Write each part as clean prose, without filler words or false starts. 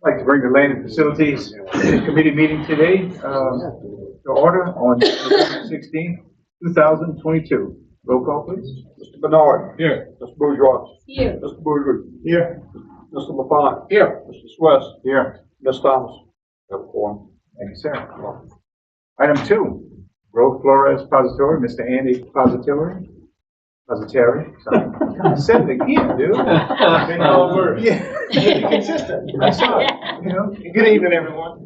I'd like to bring the Land and Facilities Committee meeting today to order on November 16th, 2022. Roll call, please. Mr. Bernard. Here. Mr. Bourgeois. Here. Mr. Bourgeois. Here. Mr. LaFont. Here. Mr. Swiss. Here. Ms. Thomas. Have a quorum. Thank you, sir. Item 2, Road Flores Pository, Mr. Andy Positeri, sorry. I said it again, dude. Yeah. Consistent. I saw it, you know. Good evening, everyone.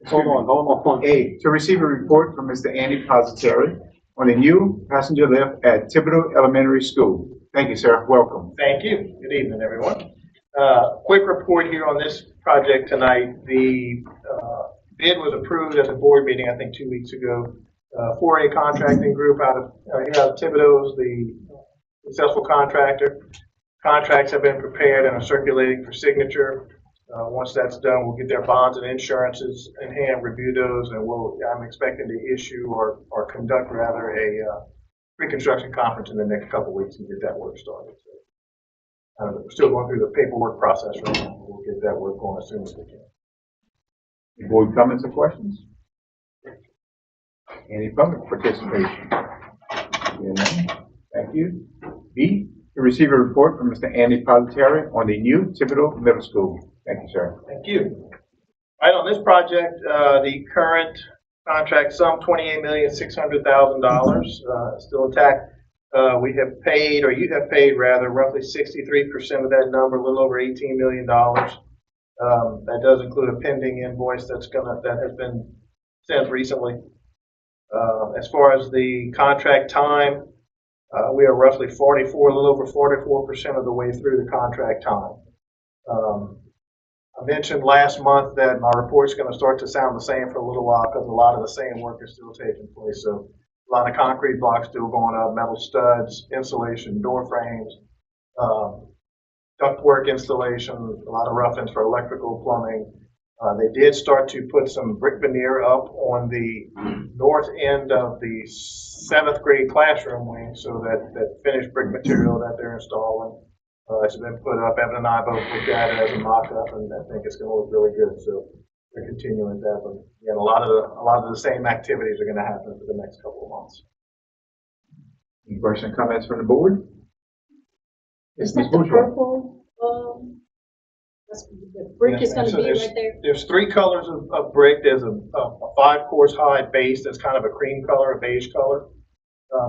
Hold on. A, to receive a report from Mr. Andy Positeri on the new passenger lift at Thibodeau Elementary School. Thank you, sir. Welcome. Thank you. Good evening, everyone. Quick report here on this project tonight. The bid was approved at the board meeting, I think 2 weeks ago, for a contracting group out of Thibodeau's, the successful contractor. Contracts have been prepared and are circulating for signature. Once that's done, we'll get their bonds and insurances in hand, review those, and I'm expecting to issue or conduct rather a pre-construction conference in the next couple of weeks and get that work started. So, we're still going through the paperwork process right now. We'll get that work going as soon as we can. Any board comments or questions? Any public participation? Thank you. B, to receive a report from Mr. Andy Positeri on the new Thibodeau Middle School. Thank you, sir. Thank you. Right, on this project, the current contract sum $28,600,000 still intact. We have paid, or you have paid rather, roughly 63% of that number, a little over $18 million. That does include a pending invoice that has been sent recently. As far as the contract time, we are roughly a little over 44% of the way through the contract time. I mentioned last month that my report's going to start to sound the same for a little while because a lot of the same work is still taking place. So a lot of concrete blocks still going up, metal studs, insulation, door frames, ductwork installation, a lot of rough-ins for electrical, plumbing. They did start to put some brick veneer up on the north end of the 7th grade classroom wing, so that finished brick material that they're installing it's been put up. Evan and I both looked at it as a mock-up, and I think it's going to look really good. So we're continuing that. But again, a lot of the same activities are going to happen for the next couple of months. Any questions or comments from the board? Is that the purple? That's the brick is going to be right there. There's 3 colors of brick. There's a 5-course high base that's kind of a cream color, a beige color.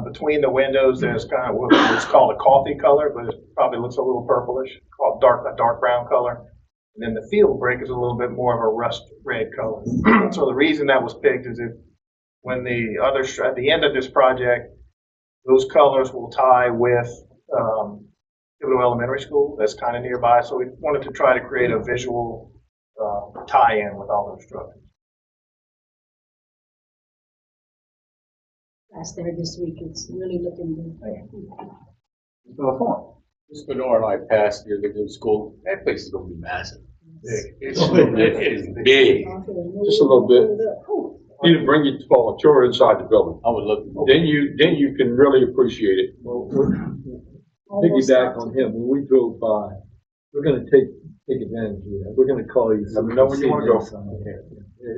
Between the windows, there's kind of what's called a coffee color, but it probably looks a little purplish, called a dark brown color. And then the field brick is a little bit more of a rust red color. So the reason that was picked is when at the end of this project, those colors will tie with Thibodeau Elementary School that's kind of nearby. So we wanted to try to create a visual tie-in with all those structures. Last there this week. It's really looking good. Mr. LaFont. Mr. Bernard and I passed the new school. That place is going to be massive. It is big. Just a little bit. You need to bring you for a tour inside the building. I would look. Then you can really appreciate it. Well, piggyback on him. When we drove by, we're going to take advantage of that. We're going to call you. Let me know when you want to go.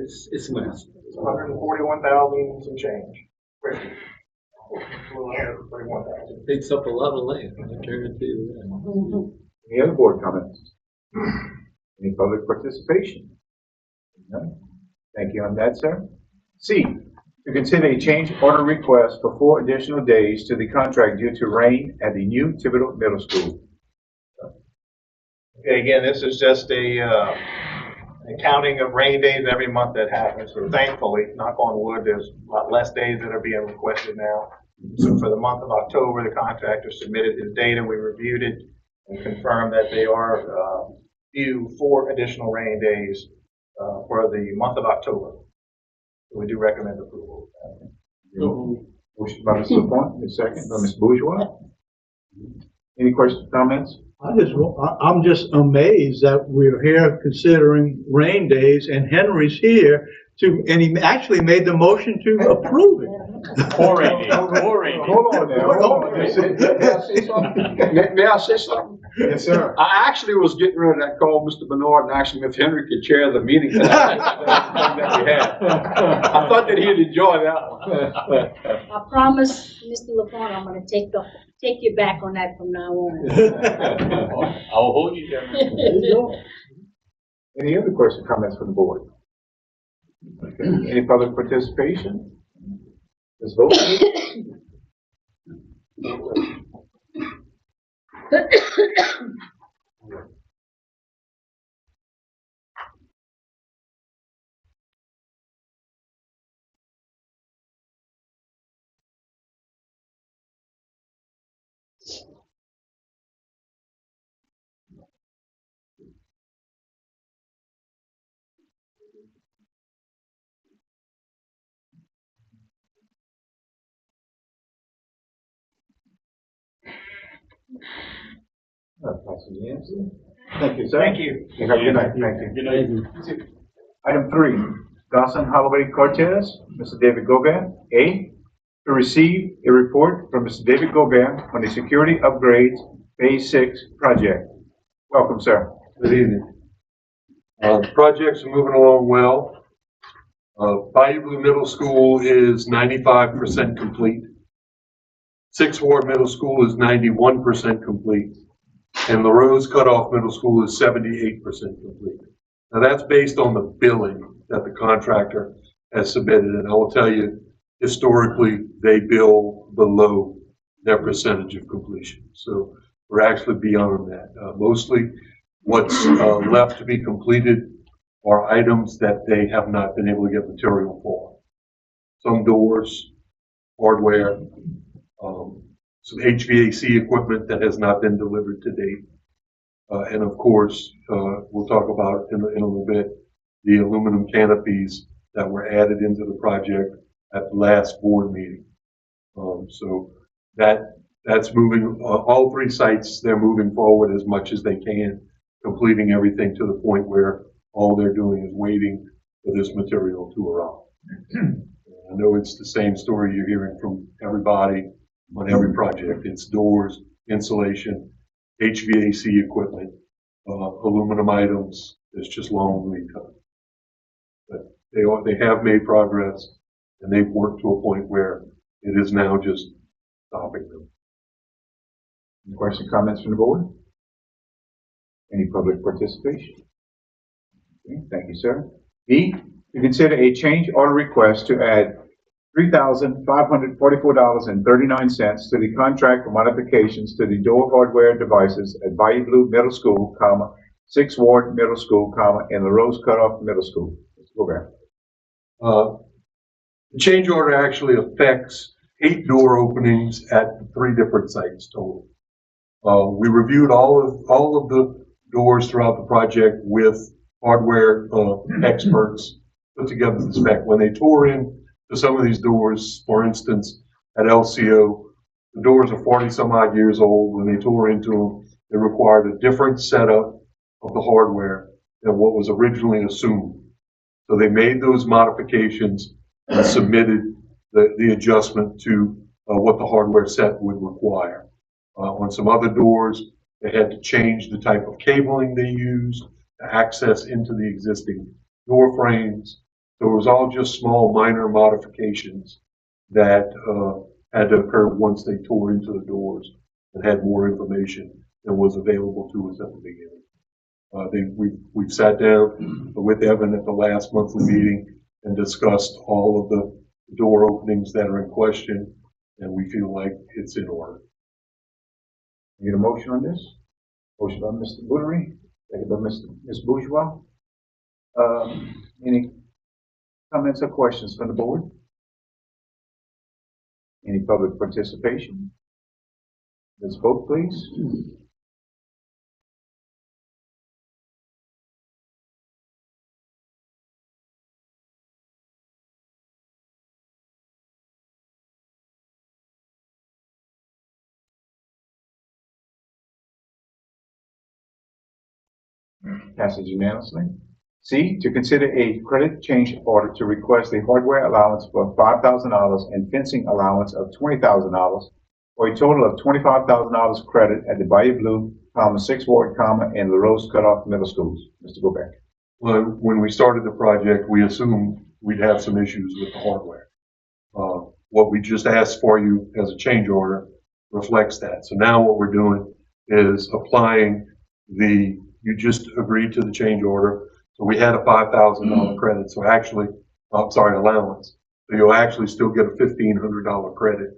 It's nice. It's 141,000 some change. Takes up a lot of land. I guarantee you that. Any other board comments? Any public participation? No? Thank you on that, sir. C, to consider a change order request for 4 additional days to the contract due to rain at the new Thibodeau Middle School. Okay, again, this is just a counting of rain days every month that happens. So thankfully, knock on wood, there's a lot less days that are being requested now. So for the month of October, the contractor submitted his data. We reviewed it and confirmed that they are due 4 additional rain days for the month of October. So we do recommend approval. Motion by Mr. LaFont, a second by Ms. Bourgeois. Any questions, comments? I'm just amazed that we're here considering rain days and Henry's here and he actually made the motion to approve it. Chlorinated, chlorinated. Hold on now, hold on. May I say something? May I say something? Yes, sir. I actually was getting ready to call Mr. Bernard and ask him if Henry could chair the meeting tonight. That we had. I thought that he'd enjoy that one. I promise, Mr. LaFawn, I'm gonna take you back on that from now on. I'll hold you there. Any other questions, comments from the board? Okay. Any public participation? Let's vote. Passes unanimously. Thank you, sir. Thank you. You have a good night. Thank you. Good night. Item 3, Dawson Holloway Cortez, Mr. David Gobin. A, to receive a report from Mr. David Gobin on the security upgrades Phase 6 project. Welcome, sir. Good evening. The projects are moving along well. Bayou Blue Middle School is 95% complete. Sixth Ward Middle School is 91% complete. And LaRose Cutoff Middle School is 78% complete. Now that's based on the billing that the contractor has submitted. And I will tell you, historically, they bill below their percentage of completion. So we're actually beyond that. Mostly what's left to be completed are items that they have not been able to get material for. Some doors, hardware, some HVAC equipment that has not been delivered to date. And of course, we'll talk about in a little bit, the aluminum canopies that were added into the project at the last board meeting. So that's moving, all 3 sites, they're moving forward as much as they can, completing everything to the point where all they're doing is waiting for this material to arrive. I know it's the same story you're hearing from everybody on every project. It's doors, insulation, HVAC equipment, aluminum items. It's just long lead time. But they have made progress, and they've worked to a point where it is now just stopping them. Any questions, comments from the board? Any public participation? Okay, thank you, sir. B, to consider a change order request to add $3,544.39 to the contract for modifications to the door hardware devices at Bayou Blue Middle School, 6th Ward Middle School, and LaRose Cutoff Middle School. Let's go back. The change order actually affects 8 door openings at 3 different sites total. We reviewed all of the doors throughout the project with hardware experts, put together the spec. When they tore in to some of these doors, for instance, at LCO, the doors are 40 some odd years old. When they tore into them, they required a different setup of the hardware than what was originally assumed. So they made those modifications and submitted the adjustment to what the hardware set would require. On some other doors, they had to change the type of cabling they used to access into the existing door frames. So it was all just small, minor modifications that had to occur once they tore into the doors and had more information than was available to us at the beginning. We've sat down with Evan at the last monthly meeting and discussed all of the door openings that are in question, and we feel like it's in order. Need a motion on this? Motion by Mr. Boutery, second by Ms. Bourgeois. Any comments or questions from the board? Any public participation? Let's vote, please. Passes unanimously. C, to consider a credit change order to request a hardware allowance for $5,000 and fencing allowance of $20,000, or a total of $25,000 credit at the Bayou Blue, 6th Ward, and LaRose Cutoff Middle Schools. Mr. Gobeck. Well, when we started the project, we assumed we'd have some issues with the hardware. What we just asked for you as a change order reflects that. So now what we're doing is applying you just agreed to the change order. So we had a $5,000 credit. So actually, allowance. So you'll actually still get a $1,500 credit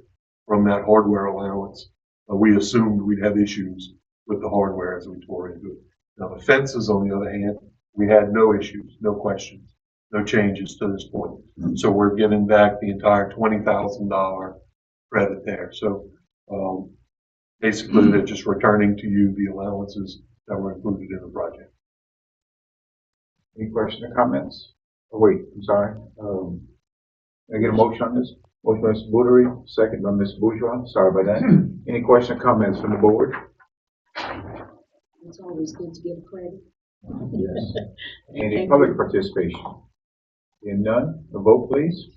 from that hardware allowance. We assumed we'd have issues with the hardware as we tore into it. Now the fences, on the other hand, we had no issues, no questions, no changes to this point. So we're giving back the entire $20,000 credit there. So basically, they're just returning to you the allowances that were included in the project. Any questions or comments? Oh, wait, I'm sorry. Can I get a motion on this? Motion by Mr. Boudery, second by Ms. Bourgeois. Sorry about that. Any questions or comments from the board? It's always good to give credit. Yes. Any public participation? Seeing none, a vote please.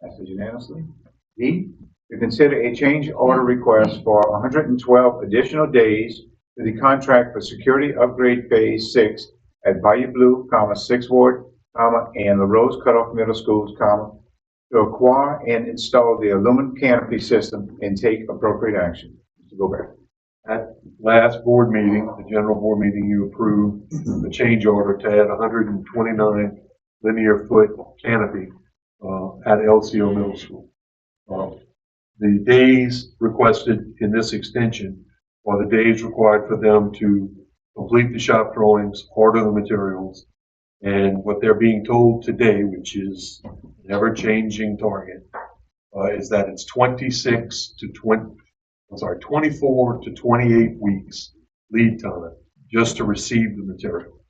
Passes unanimously. D, to consider a change order request for 112 additional days to the contract for security upgrade phase 6 at Bayou Blue, 6th Ward, and LaRose Cutoff Middle Schools, to acquire and install the aluminum canopy system and take appropriate action. Mr. Gobert. At last board meeting, the general board meeting, you approved the change order to add 129 linear foot canopy at LCO Middle School. The days requested in this extension are the days required for them to complete the shop drawings, order the materials, and what they're being told today, which is an ever-changing target, is that it's 24 to 28 weeks lead time just to receive the material.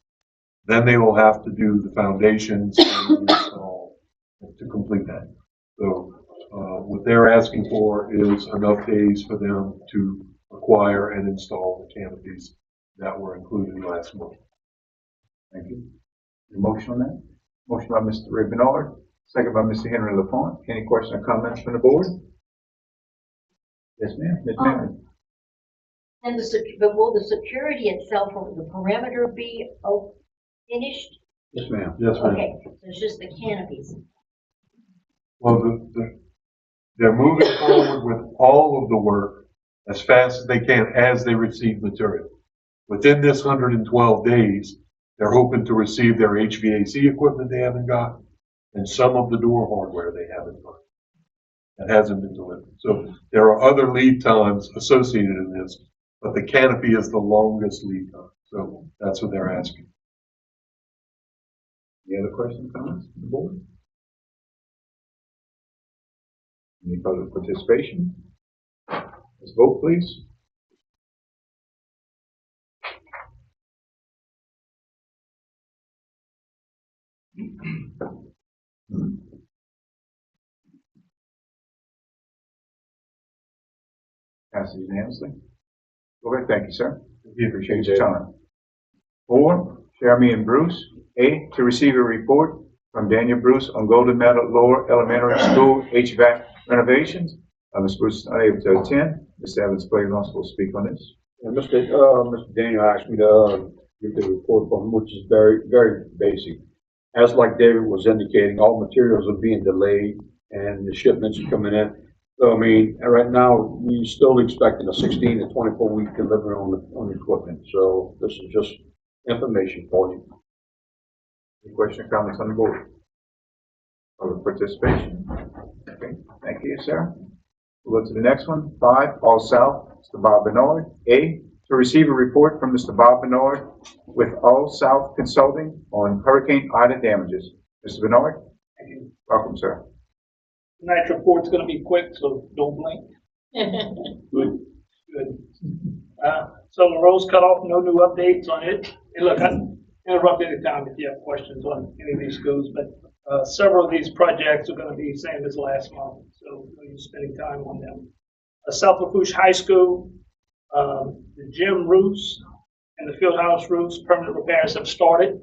Then they will have to do the foundations and install to complete that. So what they're asking for is enough days for them to acquire and install the canopies that were included last month. Thank you. Your motion on that? Motion by Mr. Ray Bernard, second by Mr. Henry LaFont. Any questions or comments from the board? Yes, ma'am. Ms. Mary. And but will the security itself, will the perimeter be finished? Yes, ma'am. Yes, ma'am. Okay, so it's just the canopies. Well, they're moving forward with all of the work as fast as they can as they receive material. Within this 112 days, they're hoping to receive their HVAC equipment they haven't got and some of the door hardware they haven't got. That hasn't been delivered. So there are other lead times associated in this, but the canopy is the longest lead time. So that's what they're asking. Any other questions, comments from the board? Any public participation? Let's vote, please. Passes unanimously. Okay, thank you, sir. We appreciate your time. 4, Jeremy and Bruce. A, to receive a report from Daniel Bruce on Golden Meadow Lower Elementary School HVAC renovations. Ms. Bruce is unable to attend. Mr. Evans Playhouse will speak on this. Mr. Daniel asked me to give the report from him, which is very, very basic. As like David was indicating, all materials are being delayed and the shipments are coming in. So, I mean, right now, we're still expecting a 16 to 24 week delivery on the equipment. So this is just information for you. Any questions or comments on the board? Public participation? Okay, thank you, Sarah. We'll go to the next one. 5, All South, Mr. Bob Bernard. A, to receive a report from Mr. Bob Bernard with All South Consulting on Hurricane Ida damages. Mr. Bernard? Thank you. Welcome, sir. Tonight's report's gonna be quick, so don't blink. Good. So the road's cut off, no new updates on it. And look, I interrupt anytime if you have questions on any of these schools, but several of these projects are going to be the same as last month, so you're spending time on them. South Lafourche High School, the gym roofs and the field house roofs, permanent repairs have started.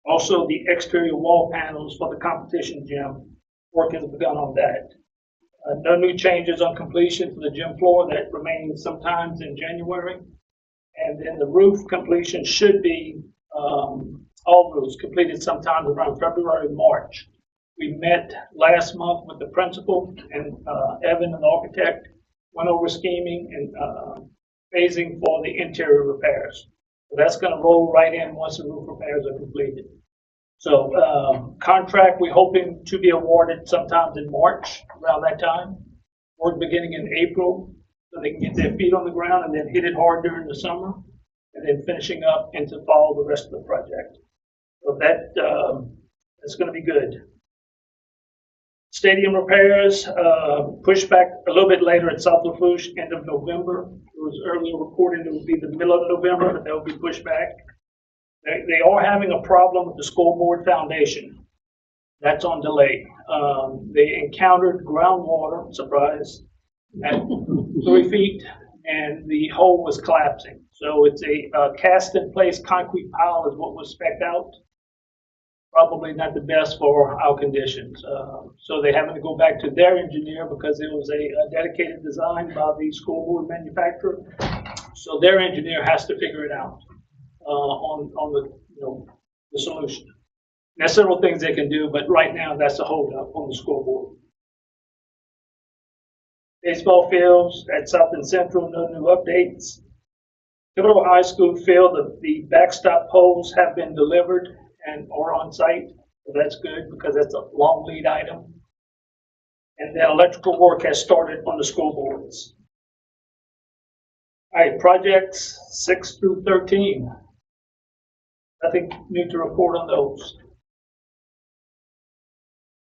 Also, the exterior wall panels for the competition gym, work has begun on that. No new changes on completion for the gym floor. That remains sometimes in January. And then the roof completion should be, all roofs completed sometime around February, March. We met last month with the principal and Evan, an architect, went over scheming and phasing for the interior repairs. So that's going to roll right in once the roof repairs are completed. So contract, we're hoping to be awarded sometimes in March, around that time. Work beginning in April, so they can get their feet on the ground and then hit it hard during the summer, and then finishing up into fall the rest of the project. So that's going to be good. Stadium repairs, pushed back a little bit later at South Lafourche, end of November. It was earlier reported it would be the middle of November, but that will be pushed back. They are having a problem with the scoreboard foundation. That's on delay. They encountered groundwater, surprise, at 3 feet, and the hole was collapsing. So it's a cast-in-place concrete pile is what was spec'd out. Probably not the best for our conditions. So they having to go back to their engineer because it was a dedicated design by the scoreboard manufacturer. So their engineer has to figure it out on the solution. There's several things they can do, but right now that's a holdup on the scoreboard. Baseball fields at South and Central, no new updates. Thibodeau High School field, the backstop poles have been delivered and are on site. So that's good because that's a long lead item. And then electrical work has started on the scoreboards. All right, projects 6 through 13. Nothing new to report on those.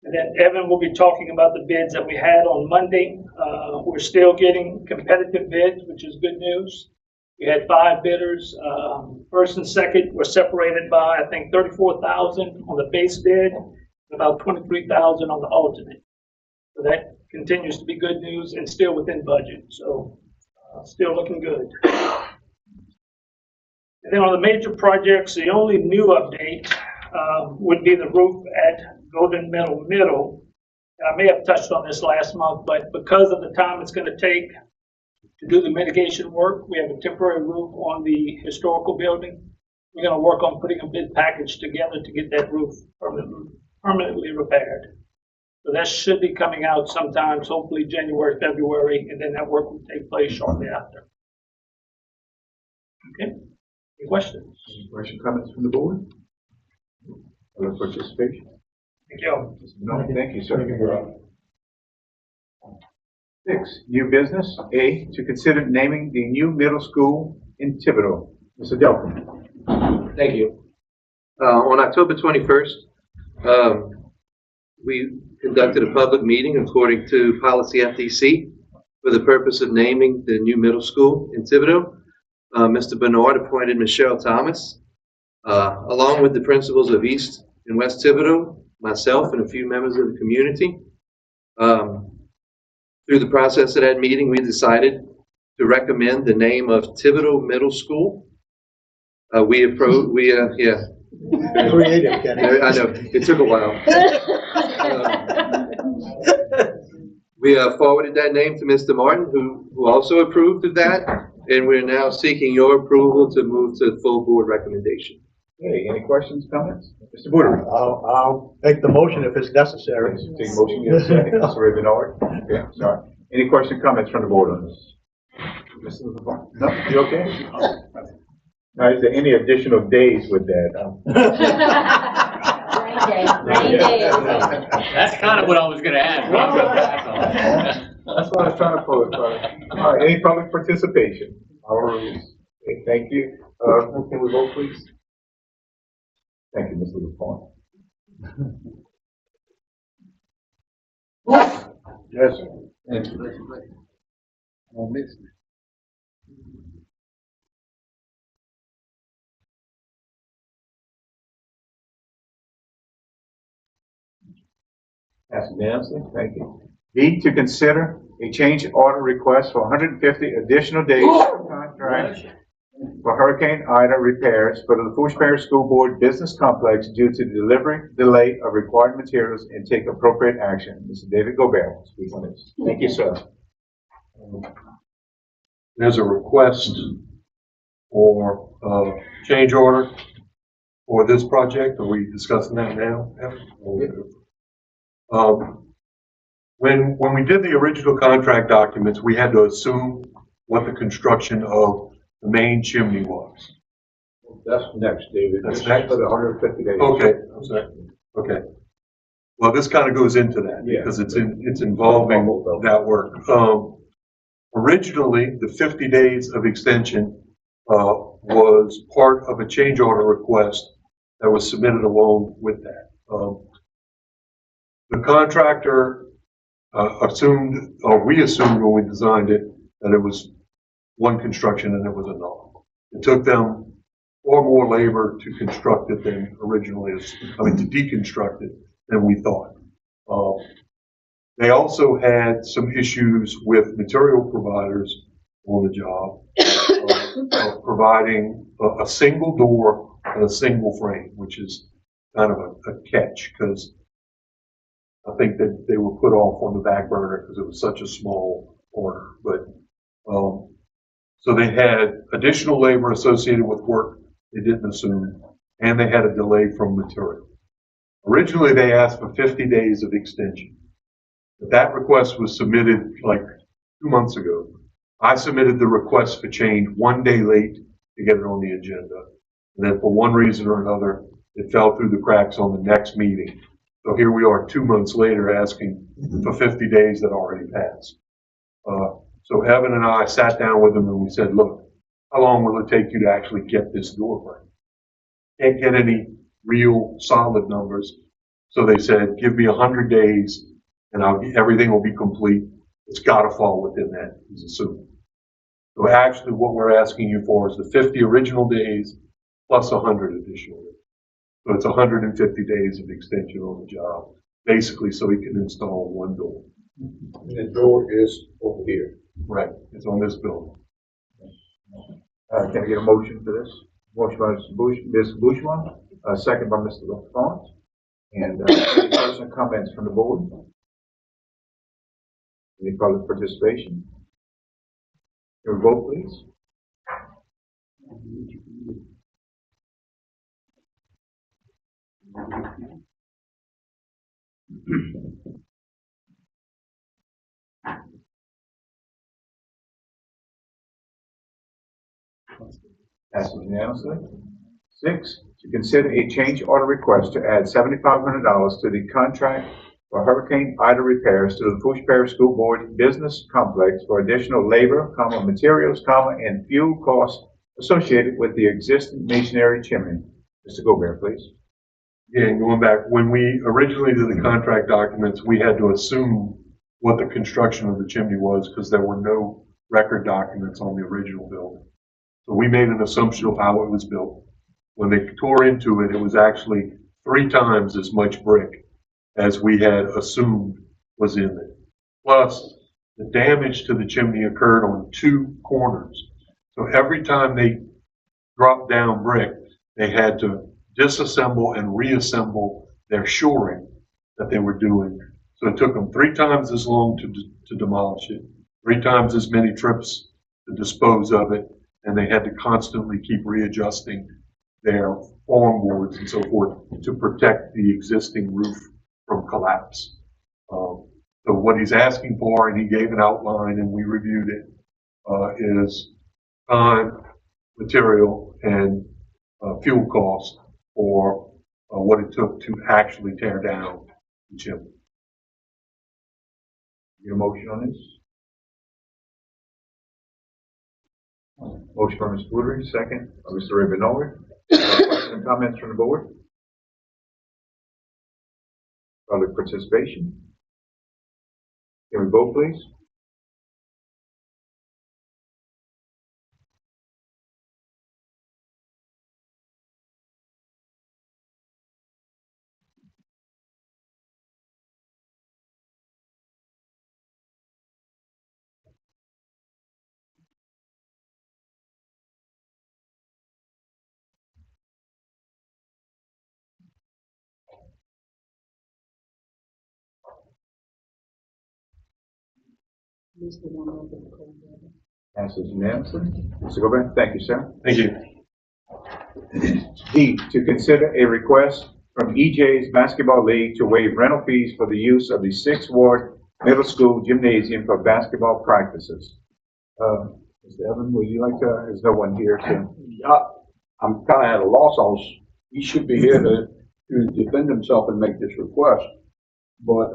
And then Evan will be talking about the bids that we had on Monday. We're still getting competitive bids, which is good news. We had 5 bidders. First and second were separated by, I think, $34,000 on the base bid, and about $23,000 on the alternate. So that continues to be good news and still within budget. So still looking good. And then on the major projects, the only new update would be the roof at Golden Meadow Middle. And I may have touched on this last month, but because of the time it's going to take to do the mitigation work, we have a temporary roof on the historical building. We're going to work on putting a bid package together to get that roof permanently repaired. So that should be coming out sometimes, hopefully January, February, and then that work will take place shortly after. Okay, any questions? Any question, comments from the board? Other participation? Thank you. No, thank you, sir. 6, new business. A, to consider naming the new middle school in Thibodeau. Mr. Delphin. Thank you. On October 21st, we conducted a public meeting according to policy FDC for the purpose of naming the new middle school in Thibodeau. Mr. Bernard appointed Michelle Thomas, along with the principals of East and West Thibodeau, myself, and a few members of the community. Through the process of that meeting, we decided to recommend the name of Thibodeau Middle School. Creative, Kenny. I know, it took a while. We forwarded that name to Mr. Martin, who also approved of that, and we're now seeking your approval to move to full board recommendation. Okay, any questions, comments? Mr. Buttery. I'll make the motion if it's necessary. Take a motion, yes, second. Mr. Bernard. Okay, sorry. Any questions, comments from the board on this? Mr. LeBron? No, you okay? Now, is there any additional days with that? Rain day. That's kind of what I was going to ask. That's what I was trying to pose. All right, any public participation? Our rules. Okay, thank you. Can we vote, please? Thank you, Mr. LaFont. Yes, sir. Thank you. Passed unanimously. Thank you. D, to consider a change order request for 150 additional days of contract for Hurricane Ida repairs for the Fouche Parish School Board Business Complex due to the delay of required materials and take appropriate action. Mr. David Gobert will speak on this. Thank you, sir. There's a request for a change order for this project. Are we discussing that now? When we did the original contract documents, we had to assume what the construction of the main chimney was. That's next, David. That's This is next? for the 150 days. Okay, I'm sorry. Okay. Well, this kind of goes into that Yeah. because it's involving that work. Originally, the 50 days of extension was part of a change order request that was submitted along with that. The contractor assumed, or we assumed when we designed it, that it was one construction and it was another. It took them far more labor to construct it than originally, to deconstruct it than we thought. They also had some issues with material providers on the job, of providing a single door and a single frame, which is kind of a catch because I think that they were put off on the back burner because it was such a small order. But so they had additional labor associated with work they didn't assume, and they had a delay from material. Originally, they asked for 50 days of extension. But that request was submitted like 2 months ago. I submitted the request for change 1 day late to get it on the agenda. And then for one reason or another, it fell through the cracks on the next meeting. So here we are 2 months later asking for 50 days that already passed. So Evan and I sat down with them and we said, look, how long will it take you to actually get this door frame? Can't get any real solid numbers. So they said, give me 100 days and everything will be complete. It's got to fall within that, he's assuming. So actually what we're asking you for is the 50 original days plus 100 additional days. So it's 150 days of extension on the job, basically so he can install one door. And the door is over here. Right, it's on this building. Can I get a motion for this? Motion by Ms. Bushman, second by Mr. LaFont. And any questions or comments from the board? Any public participation? Your vote, please. Passes unanimously. 6, to consider a change order request to add $7,500 to the contract for Hurricane Ida repairs to the Fouche Parish School Board Business Complex for additional labor, materials, and fuel costs associated with the existing masonry chimney. Mr. Gobert, please. Yeah, going back, when we originally did the contract documents, we had to assume what the construction of the chimney was because there were no record documents on the original building. So we made an assumption of how it was built. When they tore into it, it was actually 3 times as much brick as we had assumed was in it. Plus, the damage to the chimney occurred on 2 corners. So every time they dropped down brick, they had to disassemble and reassemble their shoring that they were doing. So it took them 3 times as long to demolish it, 3 times as many trips to dispose of it, and they had to constantly keep readjusting their form boards and so forth to protect the existing roof from collapse. So what he's asking for, and he gave an outline and we reviewed it, is time, material, and fuel cost for what it took to actually tear down the chimney. Your motion on this? Motion by Mr. Woodring, second by Mr. Rabinowitz. Questions and comments from the board? Public participation? Can we vote, please? He's the one over the cold weather. Passes unanimously. Mr. Gilbert, thank you, sir. Thank you. D, to consider a request from EJ's Basketball League to waive rental fees for the use of the 6th Ward Middle School Gymnasium for basketball practices. Mr. Evans, would you like to, there's no one here to. Yeah, I'm kinda at a loss. He should be here to defend himself and make this request. But,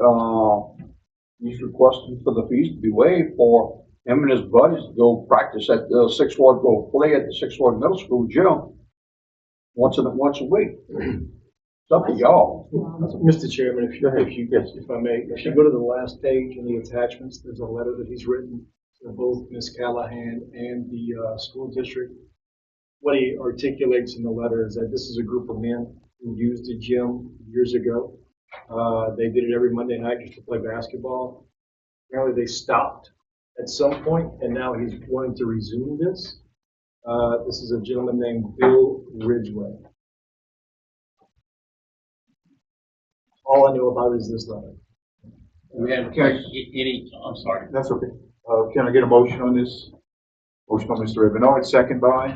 he's requesting for the fees to be waived for him and his buddies to go practice at the 6th Ward, go play at the 6th Ward Middle School gym once a week. It's up to y'all. Mr. Chairman, if I may, if you go to the last page in the attachments, there's a letter that he's written to both Ms. Callahan and the school district. What he articulates in the letter is that this is a group of men who used the gym years ago. They did it every Monday night just to play basketball. Apparently they stopped at some point, and now he's wanting to resume this. This is a gentleman named Bill Ridgway. All I know about is this letter. We have any, I'm sorry. That's okay. Can I get a motion on this? Motion by Mr. Bernard, second by?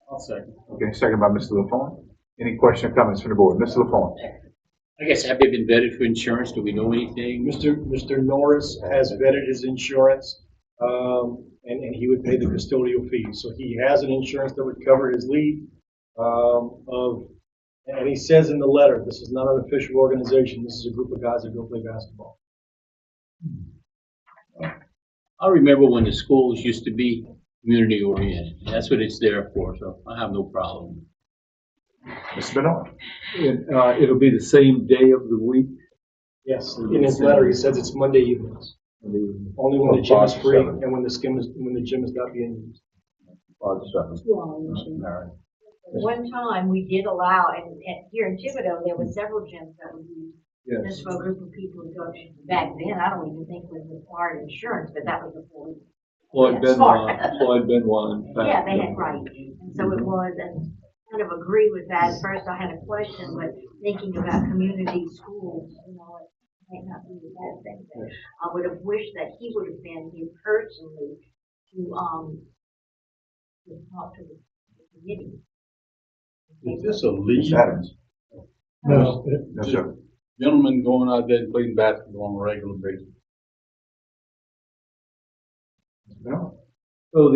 I'll second. Okay, second by Mr. LaFawn. Any questions or comments from the board? Mr. LaFawn? I guess, have they been vetted for insurance? Do we know anything? Mr. Norris has vetted his insurance, and he would pay the custodial fees. So he has an insurance that would cover his leave, and he says in the letter, this is not an official organization. This is a group of guys that go play basketball. I remember when the schools used to be community oriented. That's what it's there for, so I have no problem. Mr. Bernard? It'll be the same day of the week. Yes, in his letter, he says it's Monday evenings. Only when the gym is free and when the gym is not being used. One time, we did allow, and here in Thibodeau, there were several gyms that were used just for a group of people to go. Back then, I don't even think it was required insurance, but that was before. Floyd Benoit. Yeah, they had, right. And so it was, and kind of agree with that. At first, I had a question, but thinking about community schools, you know, it might not be the best thing. But I would have wished that he would have been here personally to talk to the committee. Is this a league? No, sir. Gentlemen going out there and playing basketball on a regular basis. No. So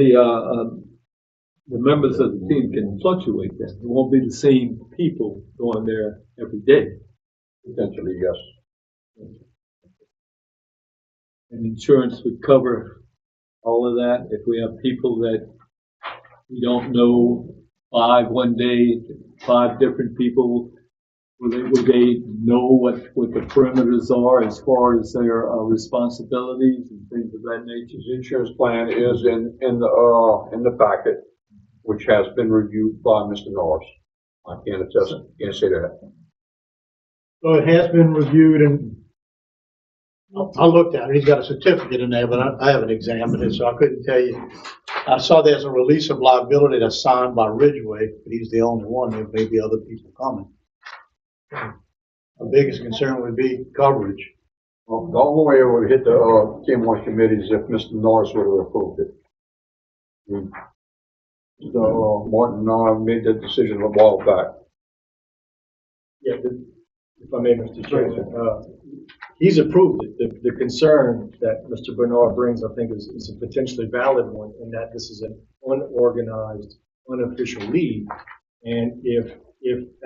the members of the team can fluctuate then. It won't be the same people going there every day. Potentially, yes. And insurance would cover all of that. If we have people that we don't know, 5 one day, 5 different people, would they know what the perimeters are as far as their responsibilities and things of that nature? His insurance plan is in the packet, which has been reviewed by Mr. Norris. I can't say that. So it has been reviewed, and I looked at it. He's got a certificate in there, but I haven't examined it, so I couldn't tell you. I saw there's a release of liability that's signed by Ridgway, but he's the only one. There may be other people coming. The biggest concern would be coverage. Well, the only way it would hit the Team 1 committee is if Mr. Norris would have approved it. So Martin made that decision a while back. Yeah, if I may, Mr. Chairman, he's approved it. The concern that Mr. Bernard brings, I think, is a potentially valid one, in that this is an unorganized, unofficial league. And if,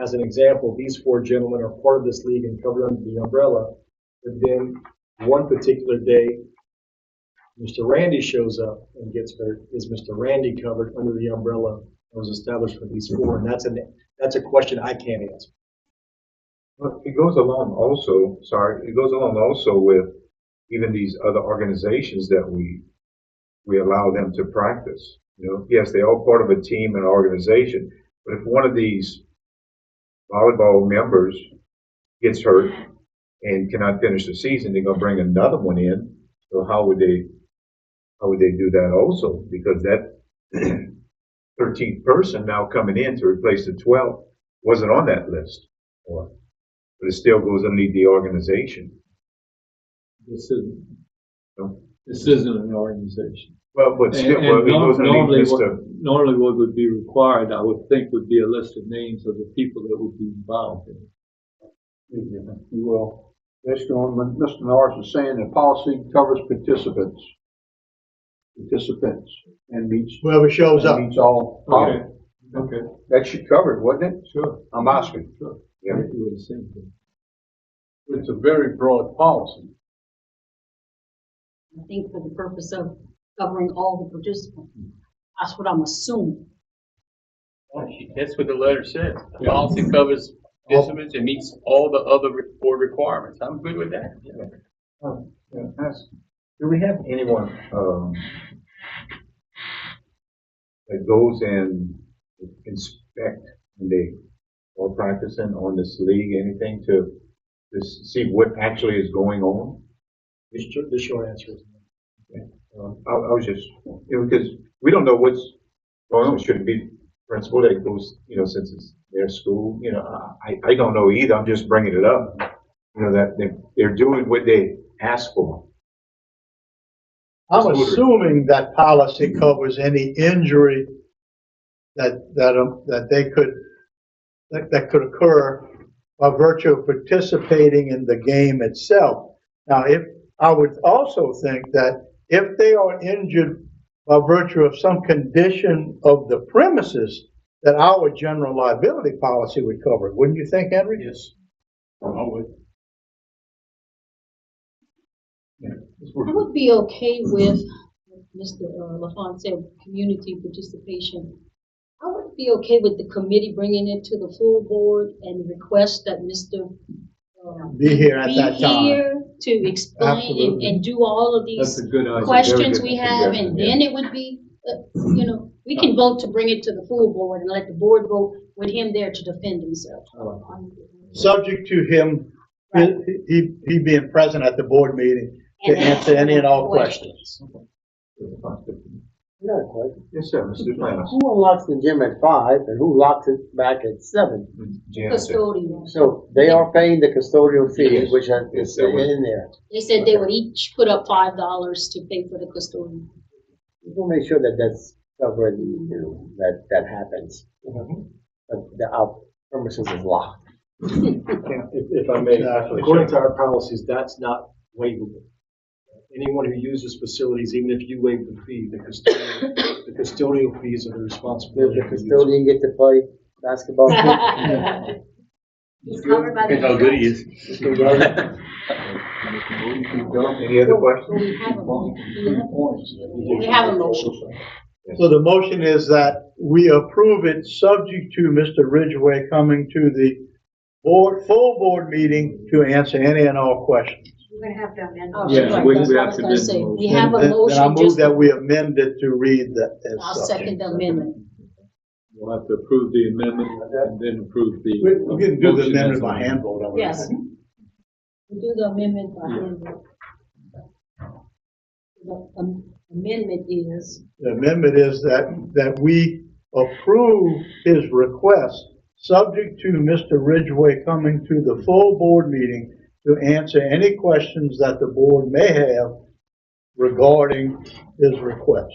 as an example, these 4 gentlemen are part of this league and covered under the umbrella, but then one particular day, Mr. Randy shows up and gets hurt, is Mr. Randy covered under the umbrella that was established for these 4? And that's a question I can't answer. Well, it goes along also with even these other organizations that we allow them to practice. You know, yes, they're all part of a team and organization, but if one of these volleyball members gets hurt and cannot finish the season, they're going to bring another one in. So how would they do that also? Because that 13th person now coming in to replace the 12th wasn't on that list, but it still goes underneath the organization. So, This isn't an organization. well, but And, still, and well, it wasn't normally, Mr. normally what would be required, I would think, would be a list of names of the people that would be involved in it. Well, based on what Mr. Norris is saying, the policy covers participants. And meets. Whoever shows up. And meets all. Okay. Okay. That should cover it, wouldn't it? Sure. I'm asking. Sure. Yeah. You would have seen it. It's a very broad policy. I think for the purpose of covering all the participants. That's what I'm assuming. That's what the letter says. The policy covers participants and meets all the other board requirements. I'm good with that. Do we have anyone, that goes and inspect when they are practicing on this league, anything to see what actually is going on? The short answer is no. I was just, because we don't know what's going on. Should it be principal that goes, since it's their school? I don't know either. I'm just bringing it up. That they're doing what they asked for. I'm assuming that policy covers any injury that could occur by virtue of participating in the game itself. Now, I would also think that if they are injured by virtue of some condition of the premises, that our general liability policy would cover it. Wouldn't you think, Henry? Yes. I would. I would be okay with, Mr. LaFont said, community participation. I would be okay with the committee bringing it to the full board and request that Mr. Be here at that time. Be here to explain Absolutely. and do all of That's these a good idea. questions Very we good have, suggestion, and yeah. then it would be, we can vote to bring it to the full board and let the board vote with him there to defend himself. Subject to him, he being present at the board meeting to And answer any and all questions. Yes, sir, Mr. Planner. Who unlocks the gym at 5 and who locks it back at 7? Custodian. So they are paying the custodial fee, Yes. which is in there. They said they would each put up $5 to pay for the custodian. We'll make sure that that's covered, that happens. But our premises is locked. If I may, Exactly. according to our policies, that's not waivable. Anyone who uses facilities, even if you waive the fee, the custodial fees are the Does responsibility the of the user. custodian get to play basketball? He's covered by the. Depends how good he is. Any other questions? We have a motion. We have a motion. So the motion is that we approve it subject to Mr. Ridgway coming to the full board meeting to answer any and all questions. We're gonna have to amend. Oh, Yeah, right, we that's have what I was to gonna amend the say. motion. We have a Then I motion, move just, that we amend it to read that as I'll such. second the amendment. We'll have to approve the amendment and then approve the. We can do the motion amendment as by amended. hand vote. I would Yes. think. We do the amendment by hand vote. The amendment is, The amendment is that we approve his request, subject to Mr. Ridgway coming to the full board meeting to answer any questions that the board may have regarding his request.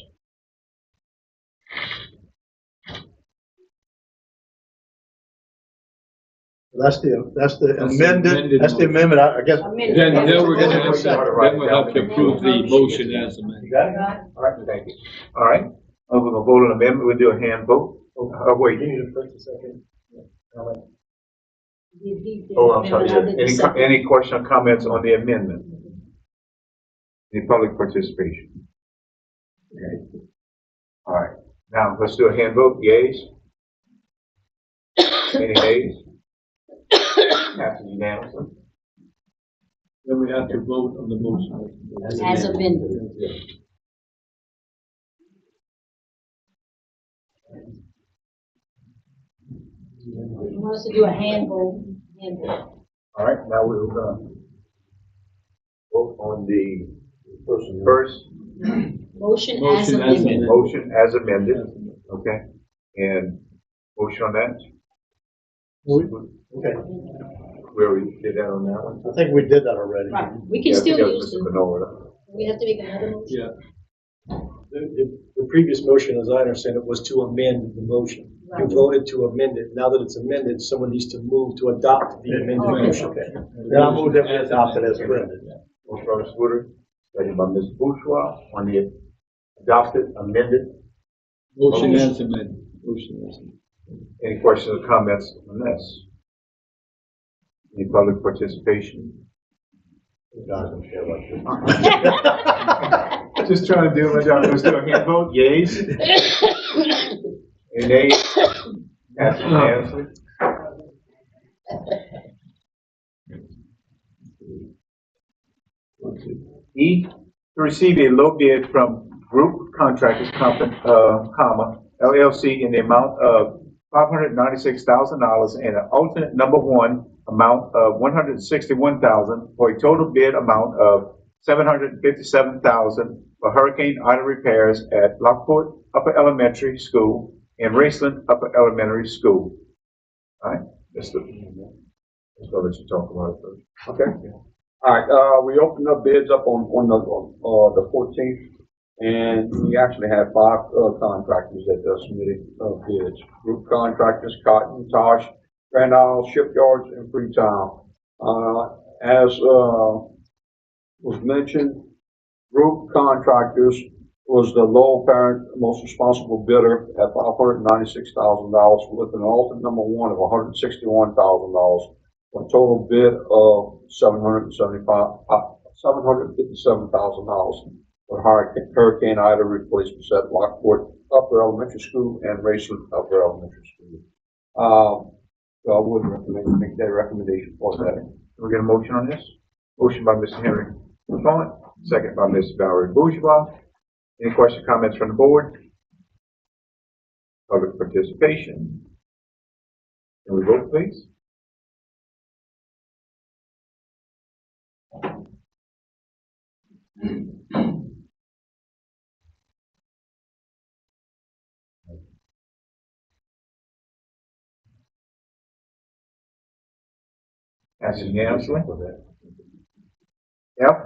That's the amended, that's the amendment, I guess. Then we're gonna have to, Right. then we'll have to approve the motion as amended. You got it? All right, thank you. All right, we're gonna vote on amendment, we'll do a hand vote. Wait, You need a first and second. he did I'm the sorry, amendment, I did the any, second. any question or comments on the amendment? Any public participation? Okay. All right, now let's do a hand vote, yeas? Any nays? Passes unanimously. Then we have to vote on the motion. As amended. You want us to do a hand vote? Hand vote. All right, now we're gonna vote on the first Motion as Motion as amended. amended. motion as amended, okay? And motion on that? Okay, We already did that on that one? I think we did that already. Right, we can Yeah, I still think that use was the, Mr. Benoit. We have to make another motion? Yeah. The previous motion, as I understand it, was to amend the motion. You Right. voted to amend it. Now that it's amended, someone needs to move to adopt the amended Okay. motion. Okay. Then I move that we adopt it as amended. Motion by Mr. Woodard, second by Mr. Bourgeois on the adopted, amended. Motion as amended. Motion as amended. Any questions or comments on this? Any public participation? Just trying to do my job. Let's do a hand vote. Yeas? Any nays? Passes unanimously. E, to receive a low bid from Group Contractors, LLC in the amount of $596,000 and an alternate number one amount of $161,000 for a total bid amount of $757,000 for Hurricane Ida repairs at Lockport Upper Elementary School and Raceland Upper Elementary School. All right, let's let you talk about it first. Okay. All right, we opened up bids up on the 14th, and we actually had 5 contractors that submitted bids. Group contractors, Cotton, Tosh, Grand Isle Shipyards, and Freetown. As was mentioned, Group contractors was the low apparent most responsible bidder at $596,000 with an alternate number one of $161,000. A total bid of $757,000 for Hurricane Ida replacements at Lockport Upper Elementary School and Raceland Upper Elementary School. So I would recommend make that recommendation for that. Can we get a motion on this? Motion by Mr. Henry LaFont, second by Ms. Valerie Bourgeois. Any questions, comments from the board? Public participation. Can we vote, please? Passes unanimously. F,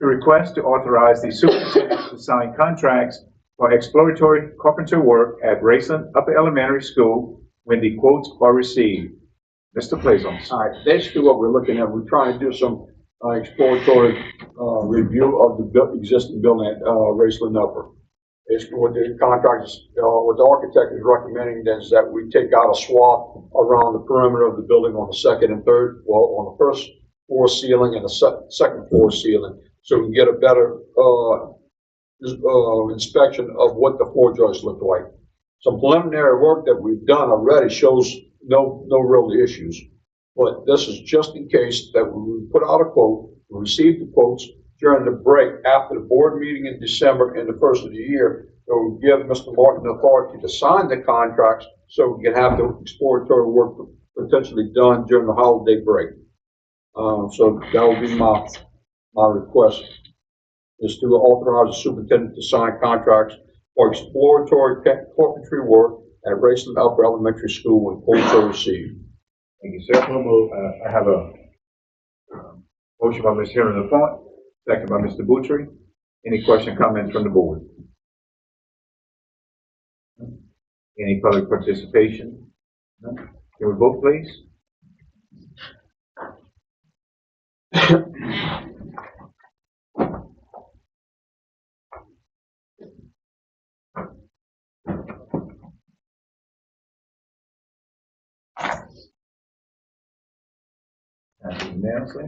to request to authorize the superintendent to sign contracts for exploratory carpentry work at Raceland Upper Elementary School when the quotes are received. Mr. Plaisance. All right, basically what we're looking at, we're trying to do some exploratory review of the existing building at Raceland Upper. Basically what the contractors, what the architect is recommending is that we take out a swath around the perimeter of the building on the second and third, well, on the first floor ceiling and the second floor ceiling, so we can get a better inspection of what the floor joists look like. Some preliminary work that we've done already shows no real issues, but this is just in case that we put out a quote, we received the quotes during the break after the board meeting in December and the first of the year, so we give Mr. Martin authority to sign the contracts so we can have the exploratory work potentially done during the holiday break. So that would be my request, is to authorize the superintendent to sign contracts for exploratory carpentry work at Raceland Upper Elementary School when quotes are received. Thank you, sir. I have a motion by Mr. Henry LaFont, second by Mr. Boutry. Any question, comments from the board? Any public participation? No? Can we vote, please? Unanimously.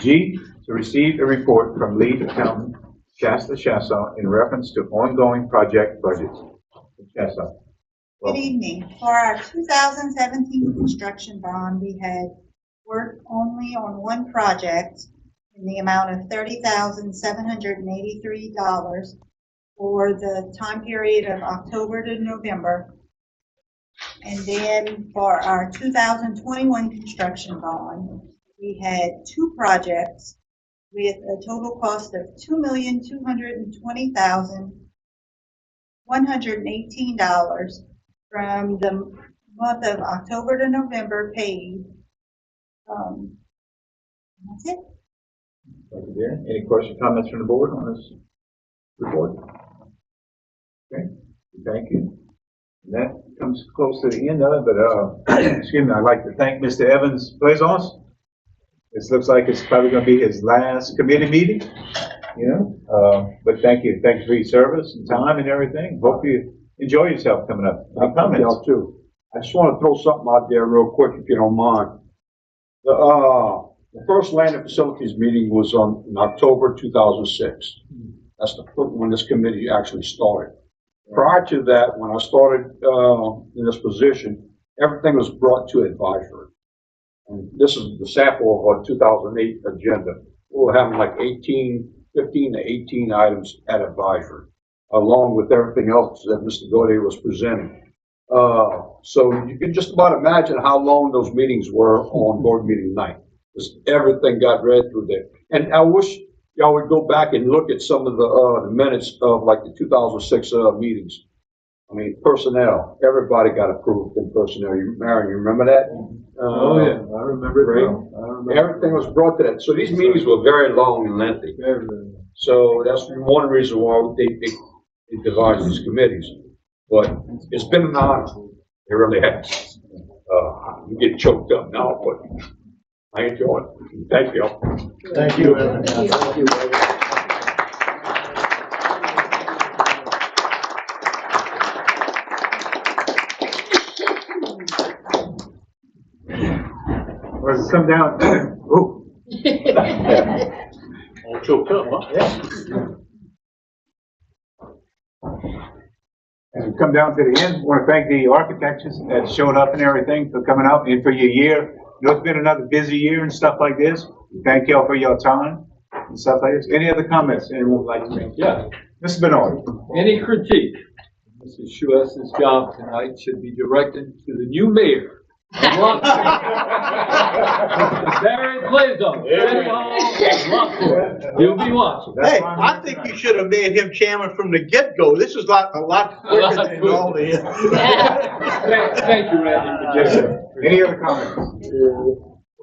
G, to receive a report from lead accountant Shasta Chasson in reference to ongoing project budgets. Chasson. Good evening. For our 2017 construction bond, we had worked only on one project in the amount of $30,783 for the time period of October to November. And then for our 2021 construction bond, we had 2 projects with a total cost of $2,220,118 from the month of October to November paid. That's it. Thank you, dear. Any questions, comments from the board on this report? Okay, thank you. And that comes close to the end of it, but, excuse me, I'd like to thank Mr. Evans Plaisance. This looks like it's probably gonna be his last committee meeting, you know, but thank you for your service and time and everything. Hope you enjoy yourself coming up. Any comments? Y'all too. I just want to throw something out there real quick, if you don't mind. The first land and facilities meeting was in October 2006. That's the first when this committee actually started. Prior to that, when I started in this position, everything was brought to advisory. And this is the sample of our 2008 agenda. We're having like 15 to 18 items at advisory, along with everything else that Mr. Gaudet was presenting. So you can just about imagine how long those meetings were on board meeting night, because everything got read through there. And I wish y'all would go back and look at some of the minutes of like the 2006 meetings. I mean, personnel, everybody got approved in personnel. Marion, you remember that? Oh, yeah, I remember it well. I remember Everything was brought to that. So these meetings were very long and lengthy. very, very well. So that's one reason why they divided these committees. But it's been an honor. It really has. You get choked up now, but I enjoy it. Thank you. Thank you, Evan. Thank you. Or does it come down, ooh, All choked up, huh? as we come down to the end, I want to thank the architects that showed up and everything for coming out and for your year. You know, it's been another busy year and stuff like this. Thank y'all for your time and stuff like this. Any other comments anyone would like to make? Yeah. Mr. Bernard. Any critique? Mrs. Schuess's job tonight should be directed to the new mayor. Mr. Barry Plaisance. You'll be watching. Hey, I think you should have made him chairman from the get-go. This is a lot quicker than all the. Thank you, Randy. Yes, sir. Any other comments?